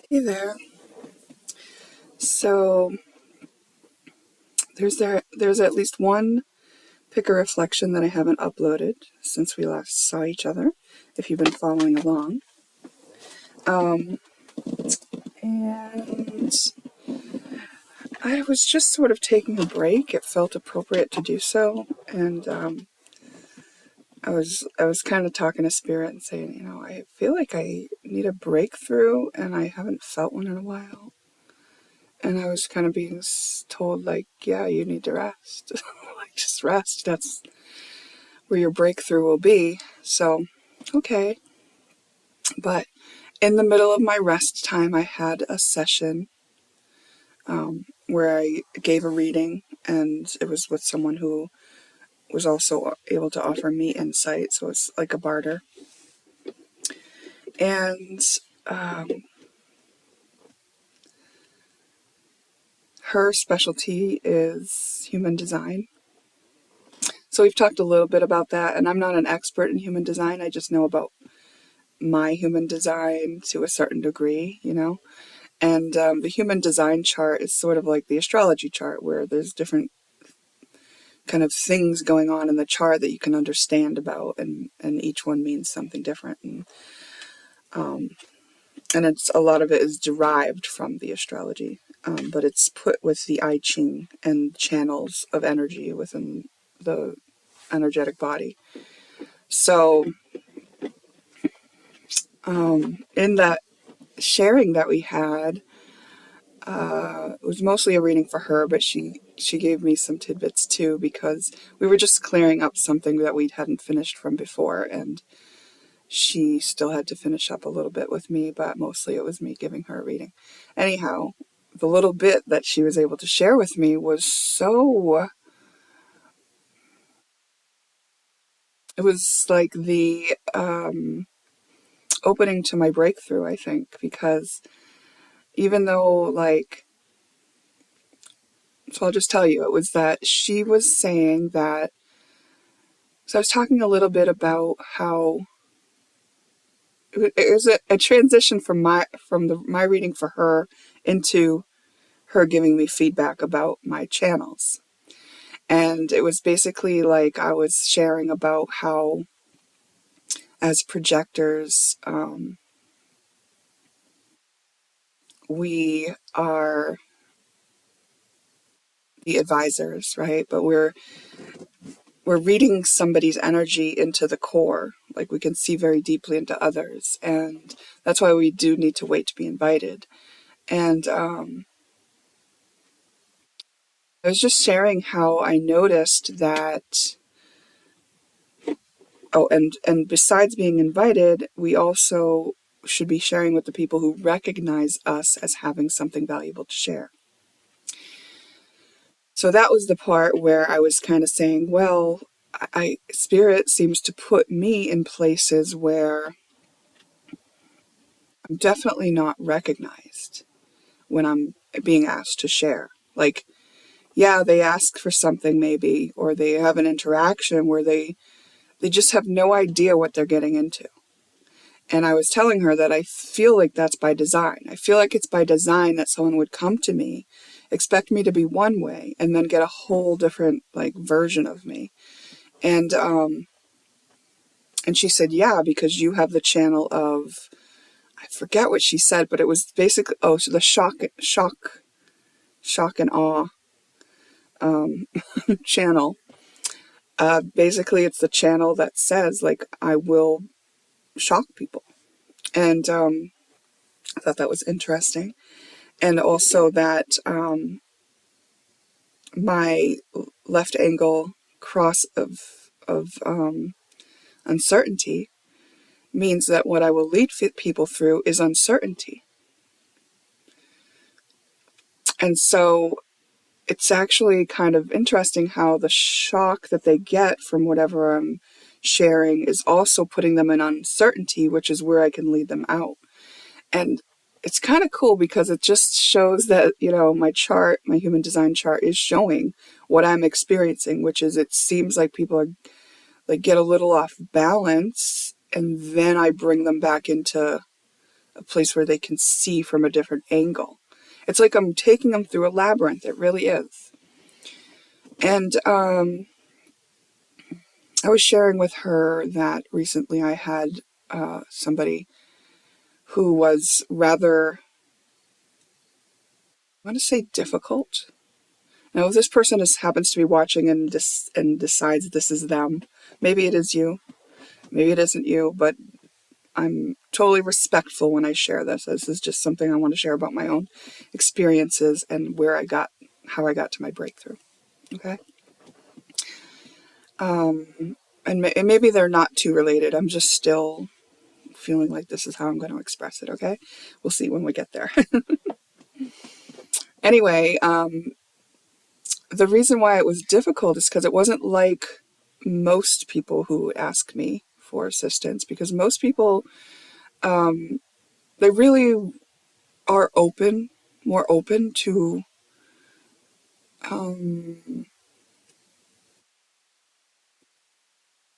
Hey there. So there's at least one pick a reflection that I haven't uploaded since we last saw each other, if you've been following along. And I was just sort of taking a break. It felt appropriate to do so, and I was kind of talking to Spirit and saying, I feel like I need a breakthrough, and I haven't felt one in a while. And I was kind of being told, like, yeah, you need to rest. Like, just rest. That's where your breakthrough will be. So, okay. But in the middle of my rest time, I had a session where I gave a reading, and it was with someone who was also able to offer me insight. So it's like a barter. And her specialty is human design. So we've talked a little bit about that, and I'm not an expert in human design. I just know about my human design to a certain degree. And the human design chart is sort of like the astrology chart, where there's different kind of things going on in the chart that you can understand about, and each one means something different. And it's a lot of it is derived from the astrology, but it's put with the I Ching and channels of energy within the energetic body. So in that sharing that we had, it was mostly a reading for her, but she gave me some tidbits too, because we were just clearing up something that we hadn't finished from before, and she still had to finish up a little bit with me, but mostly it was me giving her a reading. Anyhow, the little bit that she was able to share with me was it was like the opening to my breakthrough, I think, because even though, like, so I'll just tell you, it was that she was saying that, so I was talking a little bit about how it was a transition from my reading for her into her giving me feedback about my channels. And it was basically like I was sharing about how, as projectors, we are the advisors, right? But we're reading somebody's energy into the core. Like, we can see very deeply into others, and that's why we do need to wait to be invited. And I was just sharing how I noticed that. Oh, and besides being invited, we also should be sharing with the people who recognize us as having something valuable to share. So that was the part where I was kind of saying, well, Spirit seems to put me in places where I'm definitely not recognized when I'm being asked to share. Like, yeah, they ask for something maybe, or they have an interaction where they just have no idea what they're getting into. And I was telling her that I feel like that's by design. I feel like it's by design that someone would come to me, expect me to be one way, and then get a whole different, like, version of me. And she said, yeah, because you have the channel of, I forget what she said, but it was basically, so the shock and awe channel. Basically, it's the channel that says, like, I will shock people. And I thought that was interesting. And also that my left angle cross of uncertainty means that what I will lead people through is uncertainty. And so it's actually kind of interesting how the shock that they get from whatever I'm sharing is also putting them in uncertainty, which is where I can lead them out. And it's kind of cool because it just shows that, my chart, my human design chart, is showing what I'm experiencing, which is, it seems like people are, like, get a little off balance, and then I bring them back into a place where they can see from a different angle. It's like I'm taking them through a labyrinth. It really is. And I was sharing with her that recently I had somebody who was rather, I want to say, difficult. Now, if this person happens to be watching and decides this is them, maybe it is you, maybe it isn't you, but I'm totally respectful when I share this. This is just something I want to share about my own experiences and how I got to my breakthrough. Okay. And maybe they're not too related. I'm just still feeling like this is how I'm going to express it. Okay. We'll see when we get there. Anyway, the reason why it was difficult is because it wasn't like most people who ask me for assistance, because most people, they really are more open to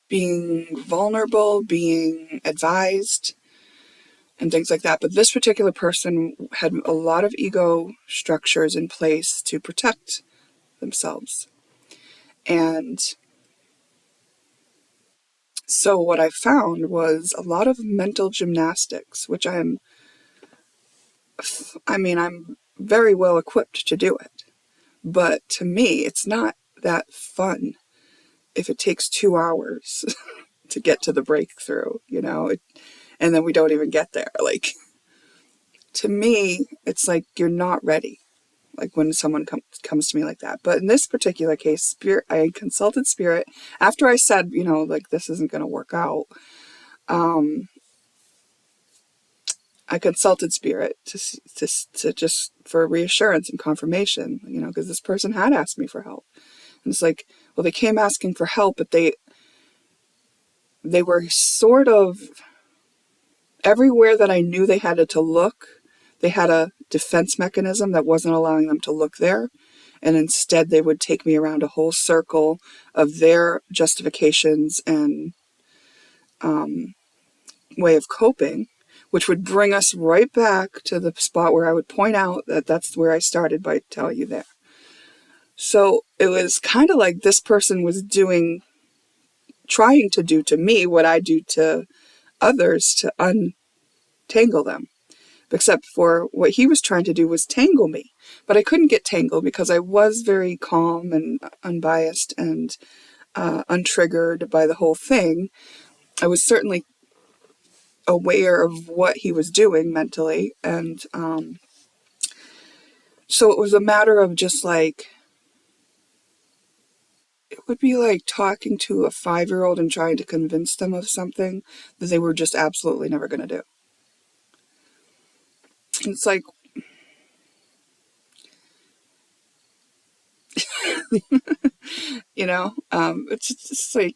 being vulnerable, being advised, and things like that. But this particular person had a lot of ego structures in place to protect themselves. And so what I found was a lot of mental gymnastics, which I'm very well equipped to do it. But to me, it's not that fun if it takes 2 hours to get to the breakthrough, and then we don't even get there. Like, to me, it's like you're not ready. Like when someone comes to me like that. But in this particular case, I consulted Spirit after I said, like, this isn't going to work out. I consulted Spirit to just for reassurance and confirmation, because this person had asked me for help. And it's like, well, they came asking for help, but they were sort of everywhere that I knew they had to look. They had a defense mechanism that wasn't allowing them to look there. And instead, they would take me around a whole circle of their justifications and way of coping, which would bring us right back to the spot where I would point out that that's where I started by telling you there. So it was kind of like this person was trying to do to me what I do to others to untangle them. Except for what he was trying to do was tangle me. But I couldn't get tangled because I was very calm and unbiased and untriggered by the whole thing. I was certainly aware of what he was doing mentally. And so it was a matter of just like, it would be like talking to a 5-year-old and trying to convince them of something that they were just absolutely never going to do. It's like, it's just like,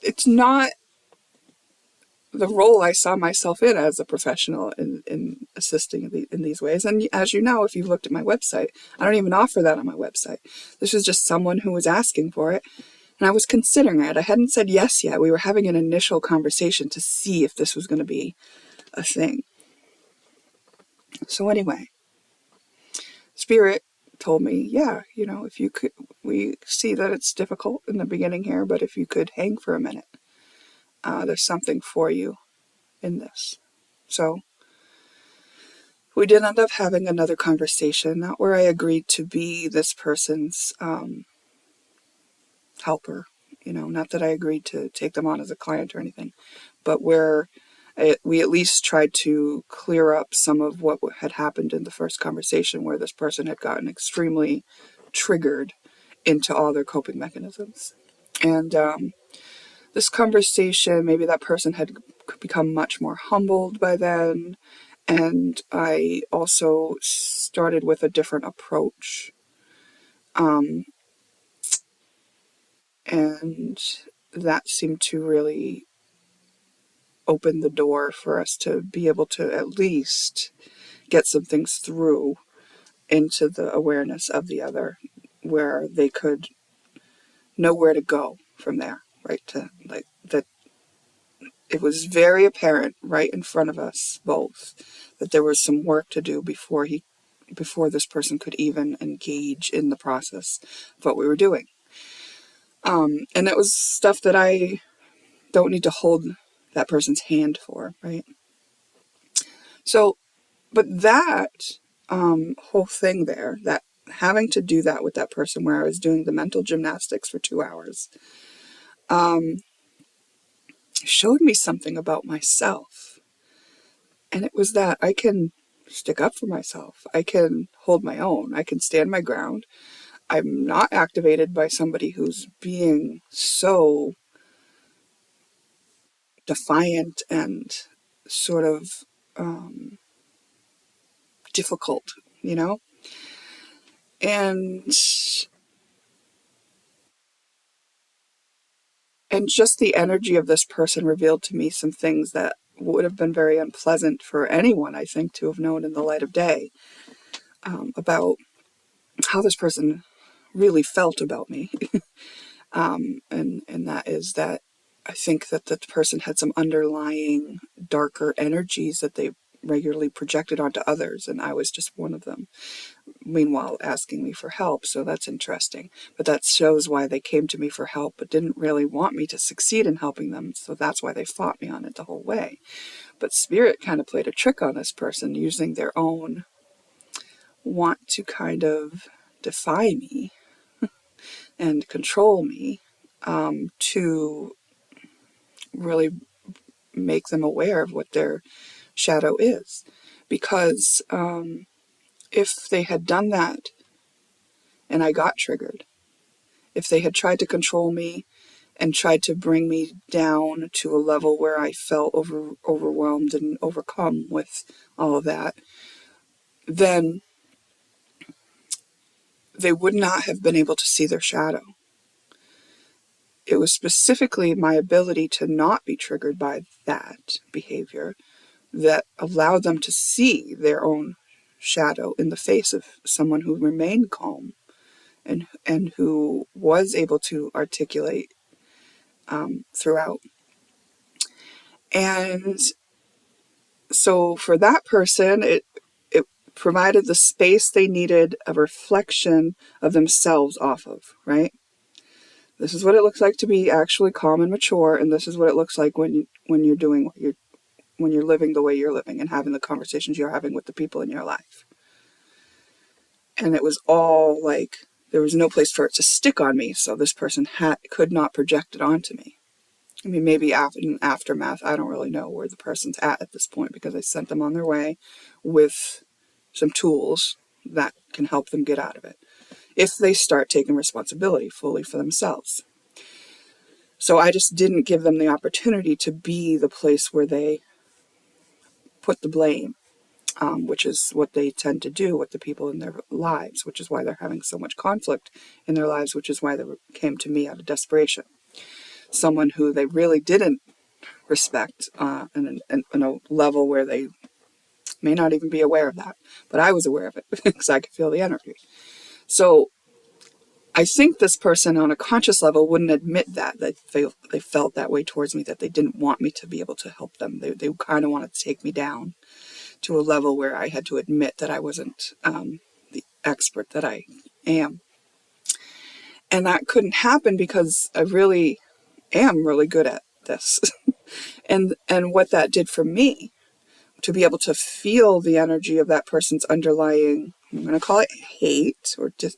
it's not the role I saw myself in as a professional in assisting in these ways. And as you know, if you've looked at my website, I don't even offer that on my website. This was just someone who was asking for it, and I was considering it. I hadn't said yes yet. We were having an initial conversation to see if this was going to be a thing. So anyway, Spirit told me, yeah, if you could, we see that it's difficult in the beginning here, but if you could hang for a minute, there's something for you in this. So we did end up having another conversation, not where I agreed to be this person's helper, not that I agreed to take them on as a client or anything, but where we at least tried to clear up some of what had happened in the first conversation, where this person had gotten extremely triggered into all their coping mechanisms. And this conversation, maybe that person had become much more humbled by then. And I also started with a different approach. And that seemed to really open the door for us to be able to at least get some things through into the awareness of the other, where they could know where to go from there, right? To like that it was very apparent right in front of us both that there was some work to do before this person could even engage in the process of what we were doing. And it was stuff that I don't need to hold that person's hand for, right? So, but that whole thing there, that having to do that with that person where I was doing the mental gymnastics for 2 hours, showed me something about myself. And it was that I can stick up for myself. I can hold my own. I can stand my ground. I'm not activated by somebody who's being so defiant and sort of difficult, you know? And just the energy of this person revealed to me some things that would have been very unpleasant for anyone, I think, to have known in the light of day, about how this person really felt about me. And that is that I think that the person had some underlying darker energies that they regularly projected onto others, and I was just one of them. Meanwhile, asking me for help, so that's interesting. But that shows why they came to me for help, but didn't really want me to succeed in helping them, so that's why they fought me on it the whole way. But Spirit kind of played a trick on this person, using their own want to kind of defy me and control me, to really make them aware of what their shadow is. Because if they had done that and I got triggered, if they had tried to control me and tried to bring me down to a level where I felt overwhelmed and overcome with all of that, then they would not have been able to see their shadow. It was specifically my ability to not be triggered by that behavior that allowed them to see their own shadow in the face of someone who remained calm and who was able to articulate throughout. And so for that person, it provided the space they needed, a reflection of themselves off of, right? This is what it looks like to be actually calm and mature, and this is what it looks like when you're doing when you're living the way you're living and having the conversations you're having with the people in your life. And it was all like there was no place for it to stick on me, so this person could not project it onto me. I mean, maybe in aftermath, I don't really know where the person's at this point, because I sent them on their way with some tools that can help them get out of it if they start taking responsibility fully for themselves. So I just didn't give them the opportunity to be the place where they put the blame, which is what they tend to do with the people in their lives, which is why they're having so much conflict in their lives, which is why they came to me out of desperation. Someone who they really didn't respect in a level where they may not even be aware of that. But I was aware of it because I could feel the energy. So I think this person on a conscious level wouldn't admit that they felt that way towards me, that they didn't want me to be able to help them. They kind of wanted to take me down to a level where I had to admit that I wasn't the expert that I am. And that couldn't happen because I really am really good at this. and what that did for me, to be able to feel the energy of that person's underlying, I'm going to call it hate, or just,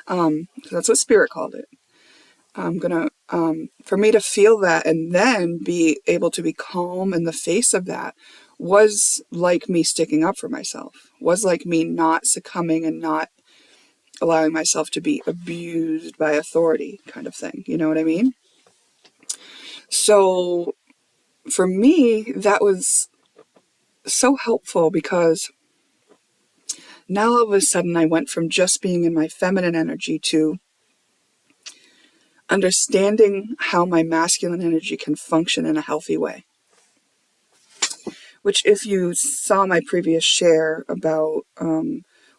that's what Spirit called it. I'm going to, for me to feel that and then be able to be calm in the face of that was like me sticking up for myself, was like me not succumbing and not allowing myself to be abused by authority, kind of thing. You know what I mean? So for me, that was so helpful, because now all of a sudden I went from just being in my feminine energy to understanding how my masculine energy can function in a healthy way. Which, if you saw my previous share about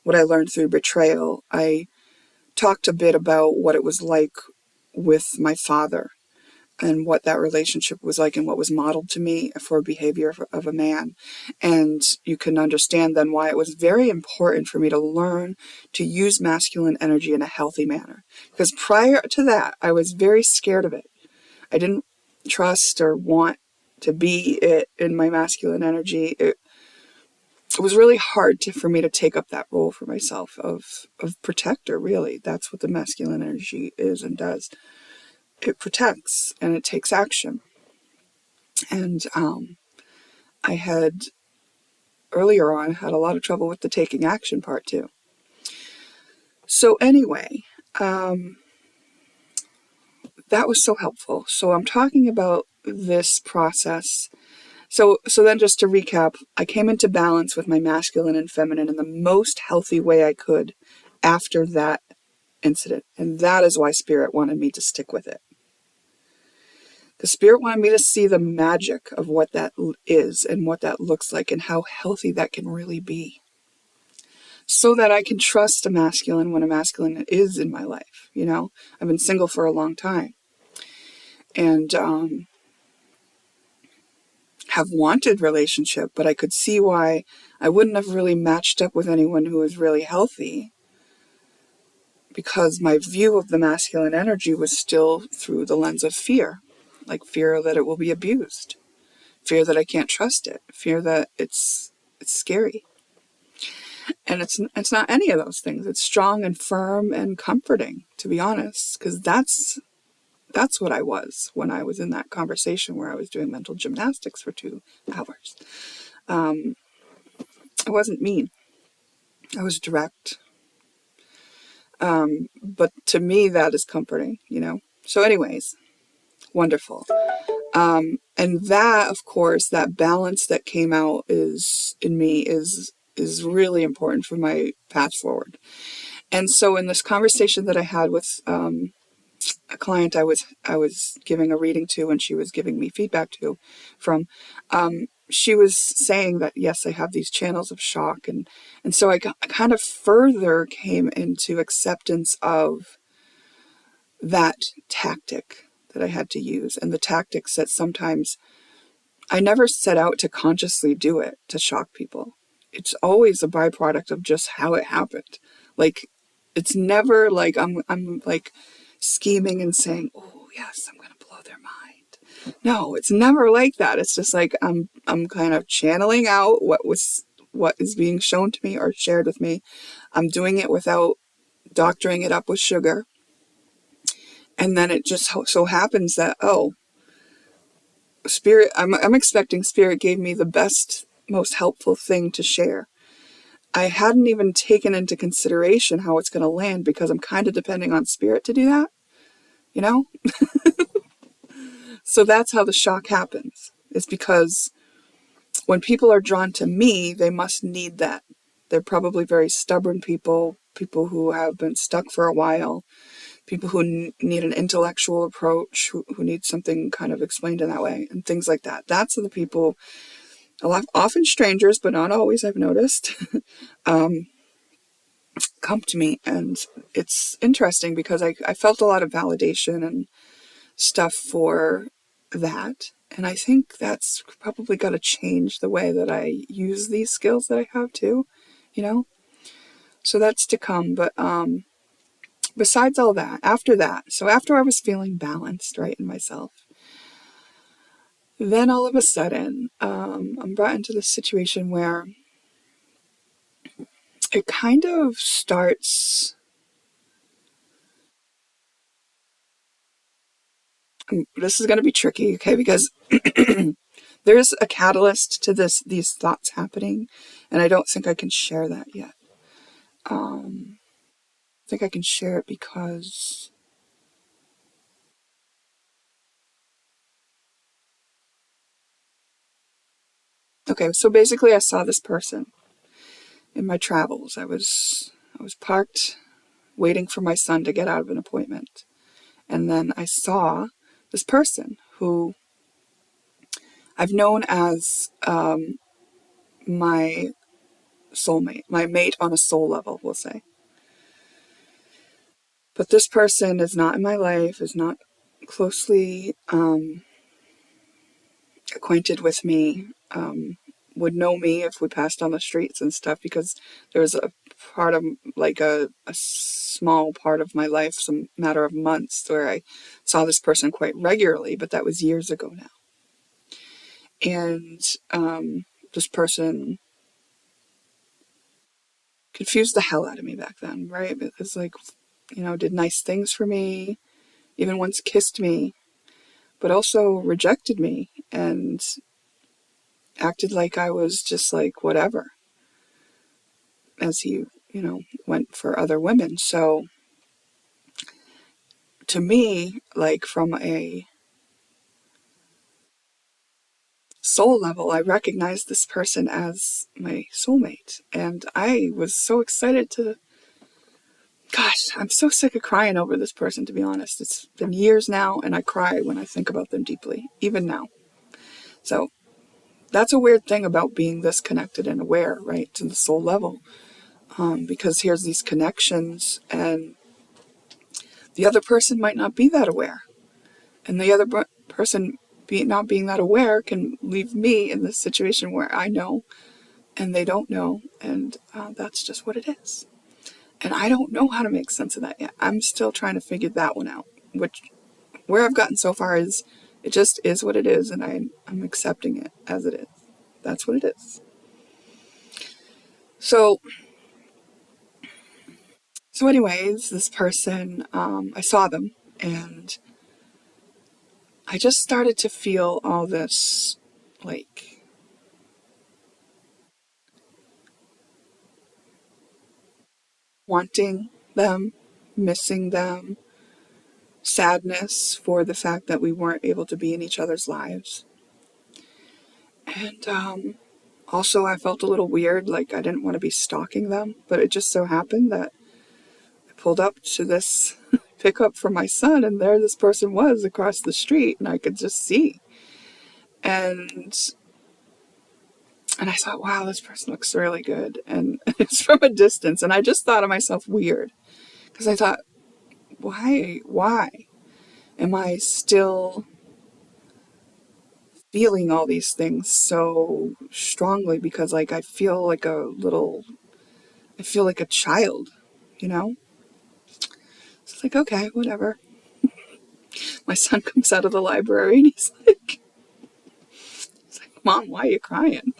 what I learned through betrayal, I talked a bit about what it was like with my father and what that relationship was like and what was modeled to me for behavior of a man. And you can understand then why it was very important for me to learn to use masculine energy in a healthy manner. Because prior to that, I was very scared of it. I didn't trust or want to be it in my masculine energy. It was really hard for me to take up that role for myself of protector, really. That's what the masculine energy is and does. It protects and it takes action. And I had earlier on had a lot of trouble with the taking action part too. So anyway, that was so helpful. So I'm talking about this process. So then just to recap, I came into balance with my masculine and feminine in the most healthy way I could after that incident. And that is why Spirit wanted me to stick with it. The Spirit wanted me to see the magic of what that is and what that looks like and how healthy that can really be. So that I can trust a masculine when a masculine is in my life. You know, I've been single for a long time. And have wanted relationship, but I could see why I wouldn't have really matched up with anyone who was really healthy, because my view of the masculine energy was still through the lens of fear, like fear that it will be abused, fear that I can't trust it, fear that it's scary. And it's not any of those things. It's strong and firm and comforting, to be honest, because that's what I was when I was in that conversation where I was doing mental gymnastics for 2 hours. I wasn't mean. I was direct. But to me, that is comforting, you know? So anyways, wonderful. And that, of course, that balance that came out in me is really important for my path forward. And so in this conversation that I had with a client I was giving a reading to, and she was giving me feedback from, she was saying that, yes, I have these channels of shock. And so I kind of further came into acceptance of that tactic that I had to use, and the tactics that sometimes I never set out to consciously do it to shock people. It's always a byproduct of just how it happened. Like, it's never like I'm like scheming and saying, oh yes, I'm going to blow their mind. No, it's never like that. It's just like I'm kind of channeling out what is being shown to me or shared with me. I'm doing it without doctoring it up with sugar. And then it just so happens that, Spirit, I'm expecting Spirit gave me the best, most helpful thing to share. I hadn't even taken into consideration how it's going to land, because I'm kind of depending on Spirit to do that, you know? So that's how the shock happens. It's because when people are drawn to me, they must need that. They're probably very stubborn people who have been stuck for a while, people who need an intellectual approach, who need something kind of explained in that way, and things like that. That's the people, often strangers, but not always, I've noticed, come to me. And it's interesting because I felt a lot of validation and stuff for that. And I think that's probably got to change the way that I use these skills that I have too, you know? So that's to come. But besides all that, after I was feeling balanced, right, in myself, then all of a sudden, I'm brought into this situation where it kind of starts. This is going to be tricky, okay, because there's a catalyst to these thoughts happening, and I don't think I can share that yet. I think I can share it because, okay, so basically I saw this person in my travels. I was parked waiting for my son to get out of an appointment. And then I saw this person who I've known as my soulmate, my mate on a soul level, we'll say. But this person is not in my life, is not closely acquainted with me would know me if we passed on the streets and stuff, because there was a part of, like a small part of my life, some matter of months, where I saw this person quite regularly, but that was years ago now. And this person confused the hell out of me back then, right? Because, like, did nice things for me, even once kissed me, but also rejected me and acted like I was just like whatever, as he, went for other women. So to me, like, from a soul level, I recognized this person as my soulmate. And I was so excited to, gosh, I'm so sick of crying over this person, to be honest. It's been years now, and I cry when I think about them deeply, even now. So that's a weird thing about being this connected and aware, right, to the soul level. Because here's these connections, and the other person might not be that aware. And the other person not being that aware can leave me in this situation where I know and they don't know, and that's just what it is. And I don't know how to make sense of that yet. I'm still trying to figure that one out, which, where I've gotten so far is, it just is what it is, and I'm accepting it as it is. That's what it is. So anyways, this person, I saw them, and I just started to feel all this, like, wanting them, missing them, sadness for the fact that we weren't able to be in each other's lives. And also, I felt a little weird, like I didn't want to be stalking them, but it just so happened that I pulled up to this pickup for my son, and there this person was across the street, and I could just see. And I thought, wow, this person looks really good. And it's from a distance. And I just thought of myself weird, because I thought, why am I still feeling all these things so strongly? Because, like, I feel like a child, you know? So it's like, okay, whatever. My son comes out of the library and he's like, Mom, why are you crying?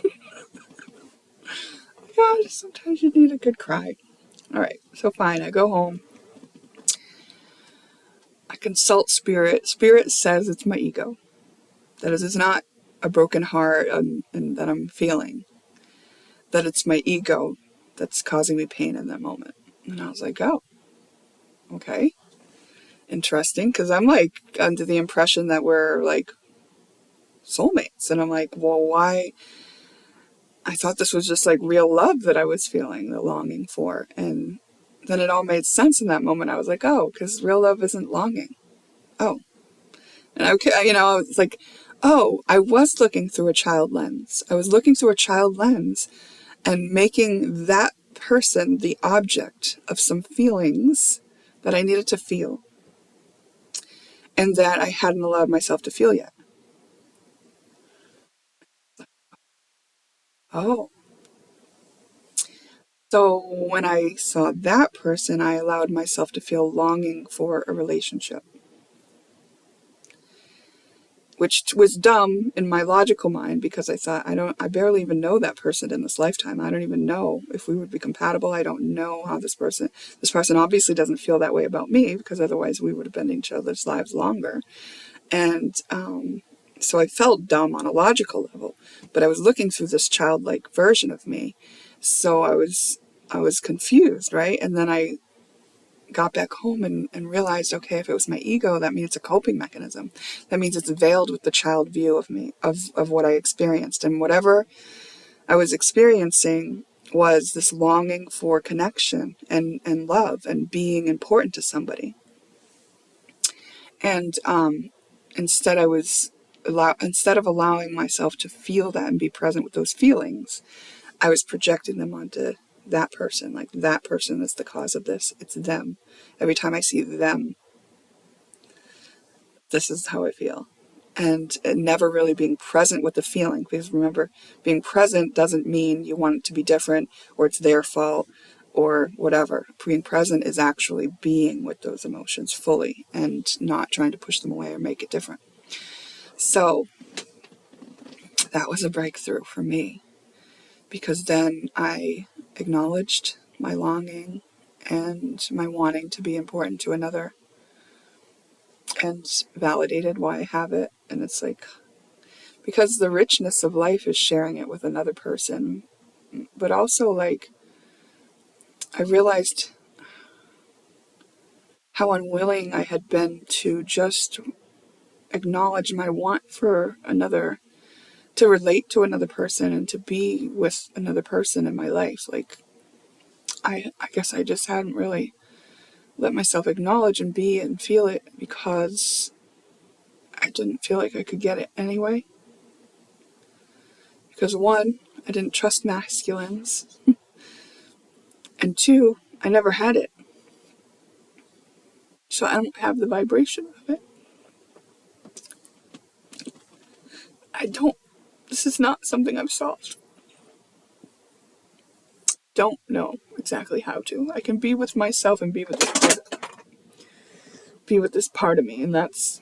Yeah, sometimes you need a good cry. All right, so fine, I go home. I consult Spirit. Spirit says it's my ego. That it's not a broken heart and that I'm feeling. That it's my ego that's causing me pain in that moment. And I was like, oh, okay. Interesting, because I'm, like, under the impression that we're, like, soulmates. And I'm like, well, why? I thought this was just, like, real love that I was feeling the longing for. And then it all made sense in that moment. I was like, oh, because real love isn't longing. Oh. And I was like, oh, I was looking through a child lens. I was looking through a child lens and making that person the object of some feelings that I needed to feel and that I hadn't allowed myself to feel yet. Oh. So when I saw that person, I allowed myself to feel longing for a relationship, which was dumb in my logical mind, because I thought, I barely even know that person in this lifetime. I don't even know if we would be compatible. I don't know how this person obviously doesn't feel that way about me, because otherwise we would have been in each other's lives longer. And so I felt dumb on a logical level, but I was looking through this childlike version of me. So I was confused, right? And then I got back home and realized, okay, if it was my ego, that means it's a coping mechanism. That means it's veiled with the child view of me, of what I experienced. And whatever I was experiencing was this longing for connection and love and being important to somebody. And instead instead of allowing myself to feel that and be present with those feelings, I was projecting them onto that person. Like, that person is the cause of this. It's them. Every time I see them, this is how I feel. And never really being present with the feeling. Because remember, being present doesn't mean you want it to be different or it's their fault or whatever. Being present is actually being with those emotions fully and not trying to push them away or make it different. So that was a breakthrough for me, because then I acknowledged my longing and my wanting to be important to another and validated why I have it. And it's like, because the richness of life is sharing it with another person. But also, like, I realized how unwilling I had been to just acknowledge my want for another, to relate to another person and to be with another person in my life. Like, I guess I just hadn't really let myself acknowledge and be and feel it, because I didn't feel like I could get it anyway. Because one, I didn't trust masculines, and two, I never had it. So I don't have the vibration of it. I don't, this is not something I've solved. Don't know exactly how to. I can be with myself and be with this part of me, and that's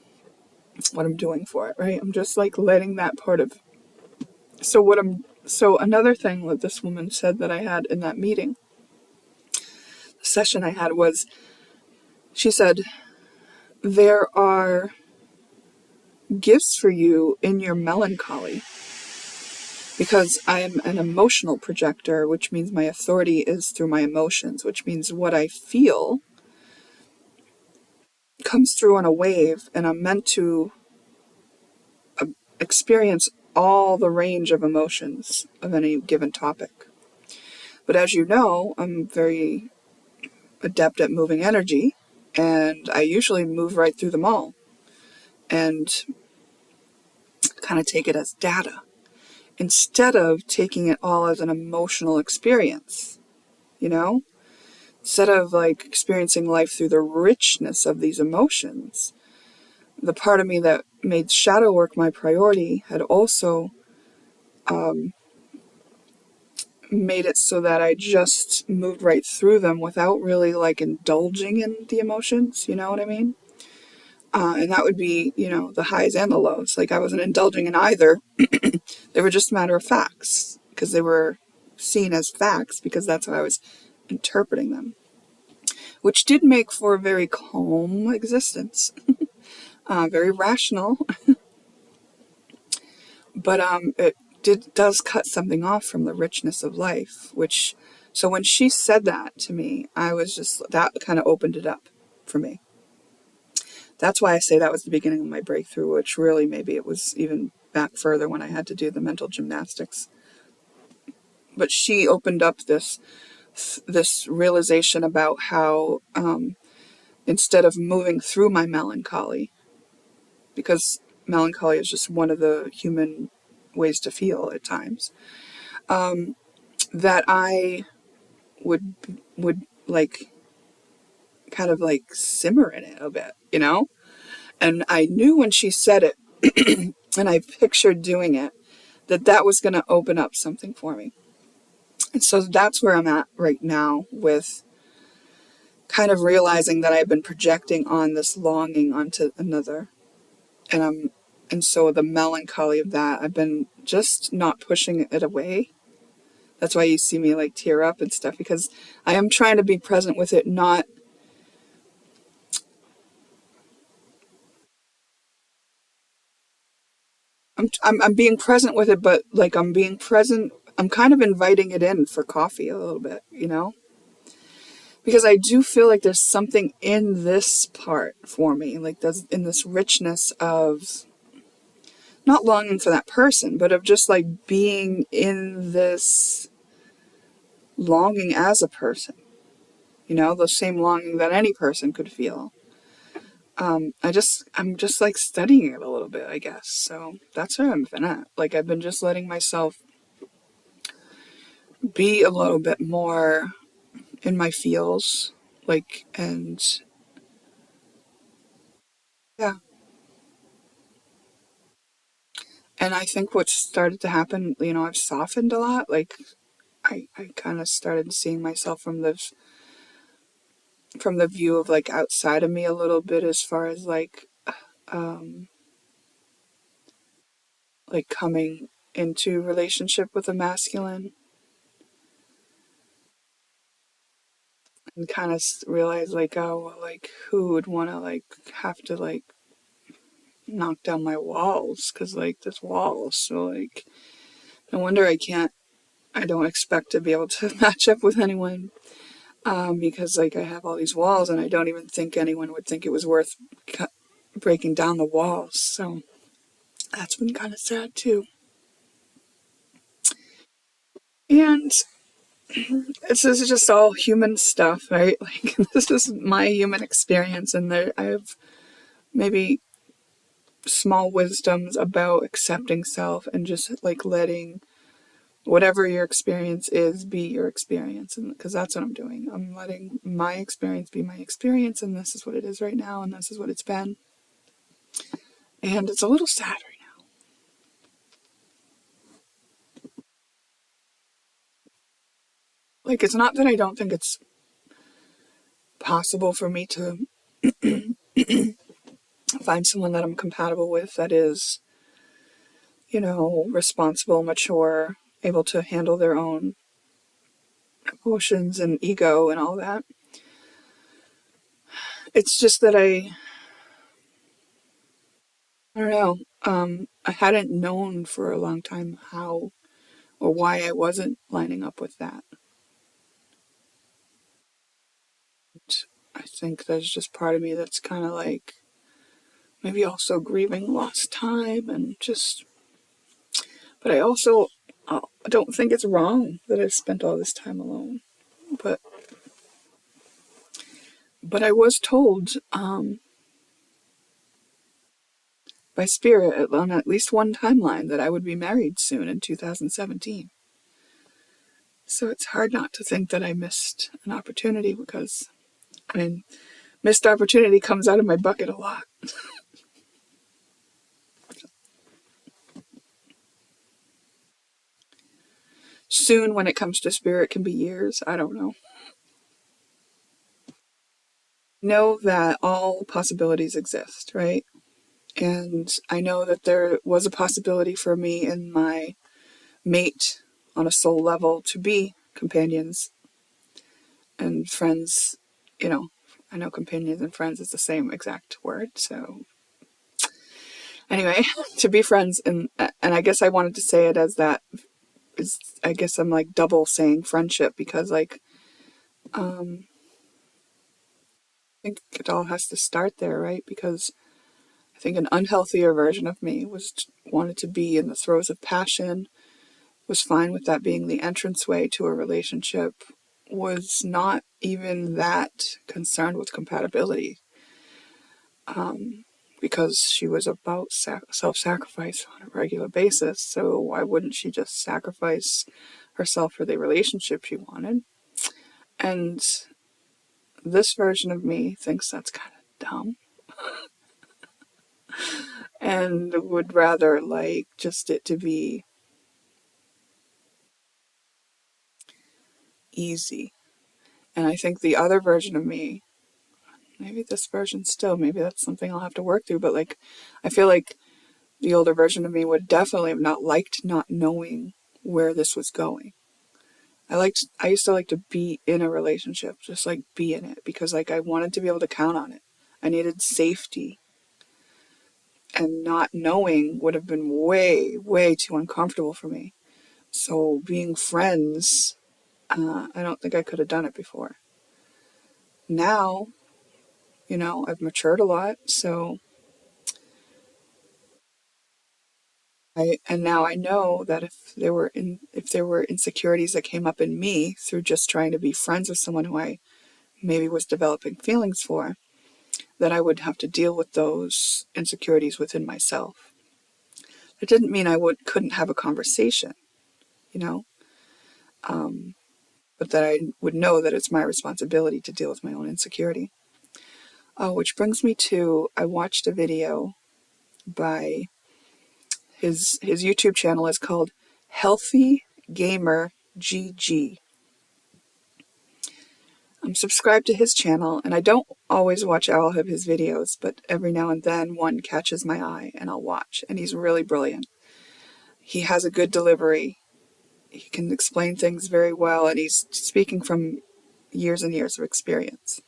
what I'm doing for it, right? I'm just like letting that part of, so another thing that this woman said that I had in that meeting, the session I had, was, she said, there are gifts for you in your melancholy, because I am an emotional projector, which means my authority is through my emotions, which means what I feel comes through on a wave, and I'm meant to experience all the range of emotions of any given topic. But as you know, I'm very adept at moving energy, and I usually move right through them all and kind of take it as data instead of taking it all as an emotional experience, you know? Instead of like experiencing life through the richness of these emotions. The part of me that made shadow work my priority had also made it so that I just moved right through them without really like indulging in the emotions, you know what I mean? And that would be, the highs and the lows. Like, I wasn't indulging in either. They were just a matter of facts, because they were seen as facts, because that's how I was interpreting them, which did make for a very calm existence, very rational, but it does cut something off from the richness of life, which, so when she said that to me, I was just, that kind of opened it up for me. That's why I say that was the beginning of my breakthrough, which really maybe it was even back further when I had to do the mental gymnastics. But she opened up this realization about how instead of moving through my melancholy, because melancholy is just one of the human ways to feel at times, that I would like kind of like simmer in it a bit, And I knew when she said it, and I pictured doing it, that was going to open up something for me. And so that's where I'm at right now, with kind of realizing that I've been projecting on this longing onto another. And so the melancholy of that, I've been just not pushing it away. That's why you see me like tear up and stuff, because I am trying to be present with it, not, I'm being present with it, but like I'm being present, I'm kind of inviting it in for coffee a little bit, Because I do feel like there's something in this part for me, like there's in this richness of not longing for that person, but of just like being in this longing as a person, the same longing that any person could feel. I'm just like studying it a little bit, I guess. So that's where I've been at. Like, I've been just letting myself be a little bit more in my feels, like, and yeah, And I think what started to happen, I've softened a lot. Like I kind of started seeing myself from the view of like outside of me a little bit, as far as um like coming into relationship with a masculine, and kind of realize like, oh well, like who would want to like have to like knock down my walls, because like there's walls, so like no wonder I don't expect to be able to match up with anyone, because like I have all these walls, and I don't even think anyone would think it was worth breaking down the walls. So that's been kind of sad too. And this is just all human stuff, right? Like this is my human experience, and I have maybe small wisdoms about accepting self and just like letting whatever your experience is be your experience, and because that's what I'm doing. I'm letting my experience be my experience, and this is what it is right now, and this is what it's been. And it's a little sad right now. Like, it's not that I don't think it's possible for me to find someone that I'm compatible with, that is, responsible, mature, able to handle their own emotions and ego and all that. It's just that I don't know. I hadn't known for a long time how or why I wasn't lining up with that. I think there's just part of me that's kind of like maybe also grieving lost time, and just, but I also don't think it's wrong that I've spent all this time alone. But I was told by Spirit on at least one timeline that I would be married soon in 2017. So it's hard not to think that I missed an opportunity, because, I mean, missed opportunity comes out of my bucket a lot. Soon, when it comes to Spirit, can be years. I don't know. Know that all possibilities exist, right? And I know that there was a possibility for me and my mate on a soul level to be companions and friends. You know, I know companions and friends is the same exact word. So anyway, to be friends, and I guess I wanted to say it as that is, I guess I'm like double saying friendship, because like I think it all has to start there, right? Because I think an unhealthier version of me wanted to be in the throes of passion, was fine with that being the entranceway to a relationship, was not even that concerned with compatibility, because she was about self-sacrifice on a regular basis. So why wouldn't she just sacrifice herself for the relationship she wanted? And this version of me thinks that's kind of dumb, and would rather like just it to be easy. And I think the other version of me, maybe this version still, maybe that's something I'll have to work through, but like, I feel like the older version of me would definitely have not liked not knowing where this was going. I used to like to be in a relationship, just like be in it, because like I wanted to be able to count on it. I needed safety, and not knowing would have been way, way too uncomfortable for me. So being friends, I don't think I could have done it before. Now, I've matured a lot, so and now I know that if there were insecurities that came up in me through just trying to be friends with someone who I maybe was developing feelings for, that I would have to deal with those insecurities within myself. It didn't mean I couldn't have a conversation, you know, but that I would know that it's my responsibility to deal with my own insecurity. Which brings me to, I watched a video by His YouTube channel is called Healthy Gamer GG. I'm subscribed to his channel, and I don't always watch all of his videos, but every now and then one catches my eye and I'll watch, and he's really brilliant. He has a good delivery. He can explain things very well, and he's speaking from years and years of experience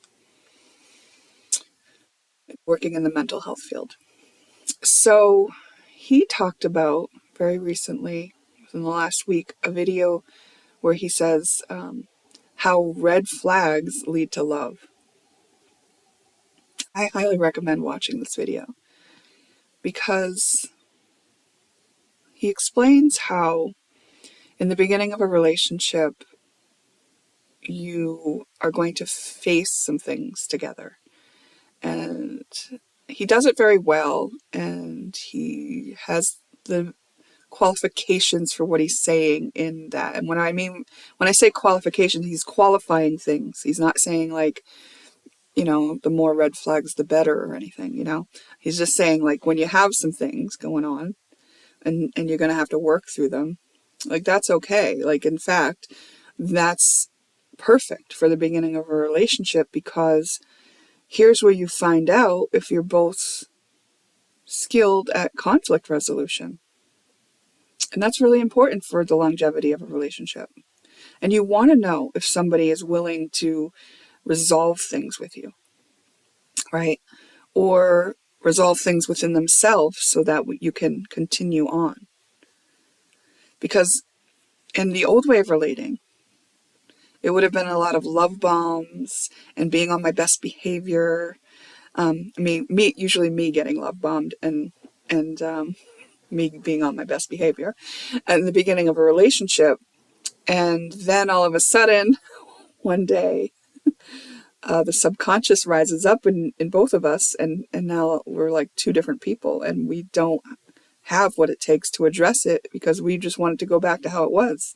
working in the mental health field. So he talked about very recently, in the last week, a video where he says how red flags lead to love. I highly recommend watching this video because he explains how in the beginning of a relationship you are going to face some things together. And he does it very well, and he has the qualifications for what he's saying in that. And when I say qualifications, he's qualifying things. He's not saying like, the more red flags, the better or anything, He's just saying like when you have some things going on and you're going to have to work through them, like that's okay. Like, in fact, that's perfect for the beginning of a relationship, because here's where you find out if you're both skilled at conflict resolution. And that's really important for the longevity of a relationship. And you want to know if somebody is willing to resolve things with you, right? Or resolve things within themselves so that you can continue on. Because in the old way of relating, it would have been a lot of love bombs and being on my best behavior. Usually me getting love bombed and me being on my best behavior at the beginning of a relationship. And then all of a sudden, one day, the subconscious rises up in both of us, and now we're like two different people, and we don't have what it takes to address it because we just want it to go back to how it was.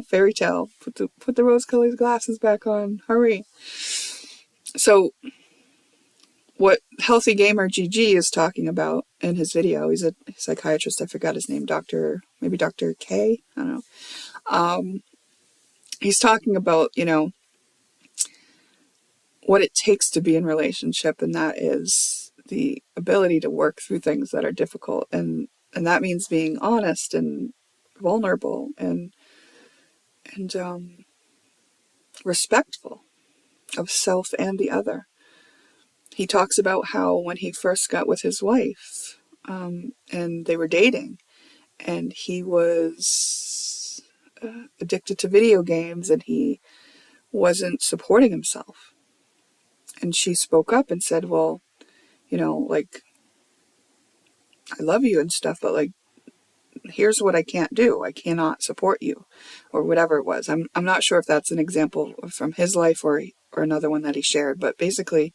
Fairy tale. Put the rose-colored glasses back on. Hurry. So what Healthy Gamer GG is talking about in his video, he's a psychiatrist, I forgot his name, Dr. K, I don't know. He's talking about, what it takes to be in relationship, and that is the ability to work through things that are difficult, and that means being honest and vulnerable and respectful of self and the other. He talks about how when he first got with his wife, and they were dating, and he was addicted to video games, and he wasn't supporting himself. And she spoke up and said, well, like, I love you and stuff, but like, here's what I can't do. I cannot support you, or whatever it was. I'm not sure if that's an example from his life or another one that he shared, but basically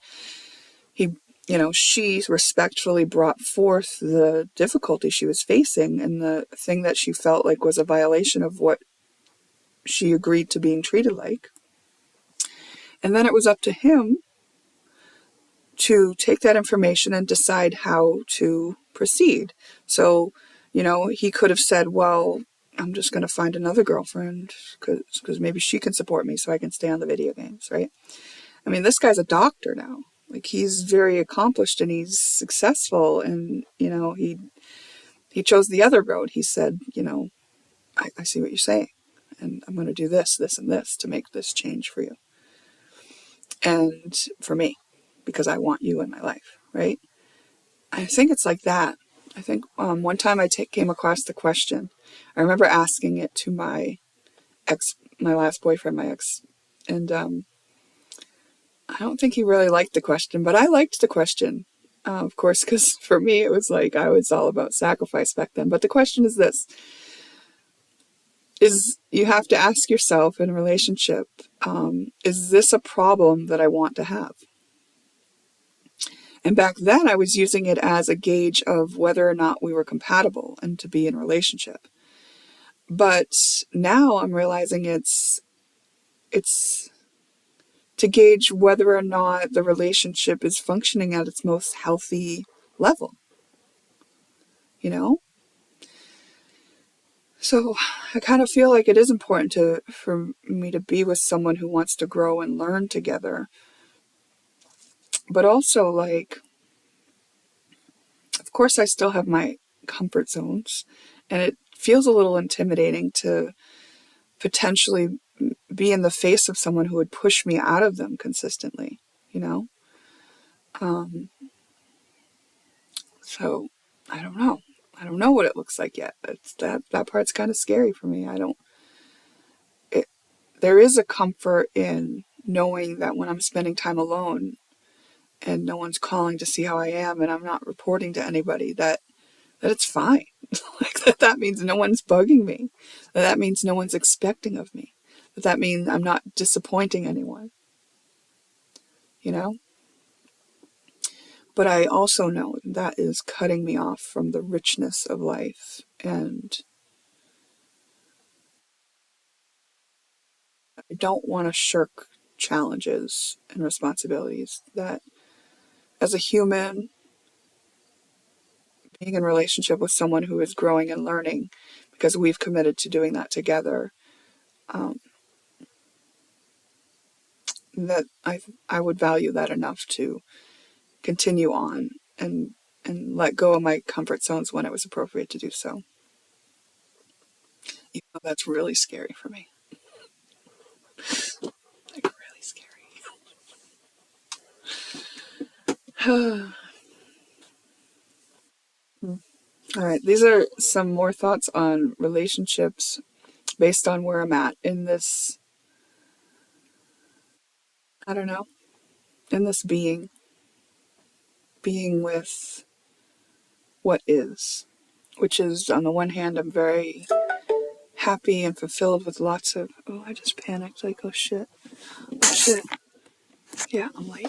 she respectfully brought forth the difficulty she was facing and the thing that she felt like was a violation of what she agreed to being treated like. And then it was up to him to take that information and decide how to proceed. So, he could have said, well, I'm just going to find another girlfriend because maybe she can support me so I can stay on the video games, right? I mean, this guy's a doctor now. Like, he's very accomplished and he's successful, and, he chose the other road. He said, I see what you're saying, and I'm going to do this, this, and this to make this change for you. And for me, because I want you in my life, right? I think it's like that. I think one time I came across the question. I remember asking it to my last boyfriend, my ex, and I don't think he really liked the question, but I liked the question, of course, because for me it was like I was all about sacrifice back then. But the question is this: you have to ask yourself in a relationship, is this a problem that I want to have? And back then I was using it as a gauge of whether or not we were compatible and to be in a relationship. But now I'm realizing it's to gauge whether or not the relationship is functioning at its most healthy level. you know? So I kind of feel like it is important for me to be with someone who wants to grow and learn together. But also, like, of course, I still have my comfort zones, and it feels a little intimidating to potentially be in the face of someone who would push me out of them consistently, you know? So I don't know. I don't know what it looks like yet. That part's kind of scary for me. It, there is a comfort in knowing that when I'm spending time alone and no one's calling to see how I am and I'm not reporting to anybody, that it's fine. Like that means no one's bugging me. That means no one's expecting of me. That means I'm not disappointing anyone, you know? But I also know that is cutting me off from the richness of life. And I don't want to shirk challenges and responsibilities that, as a human, being in relationship with someone who is growing and learning, because we've committed to doing that together, that I would value that enough to continue on and let go of my comfort zones when it was appropriate to do so. Even though that's really scary for me. Like really scary. All right, these are some more thoughts on relationships based on where I'm at in this, I don't know, in this being with what is, which is, on the one hand, I'm very happy and fulfilled with lots of, oh, I just panicked, like, oh shit, yeah, I'm late.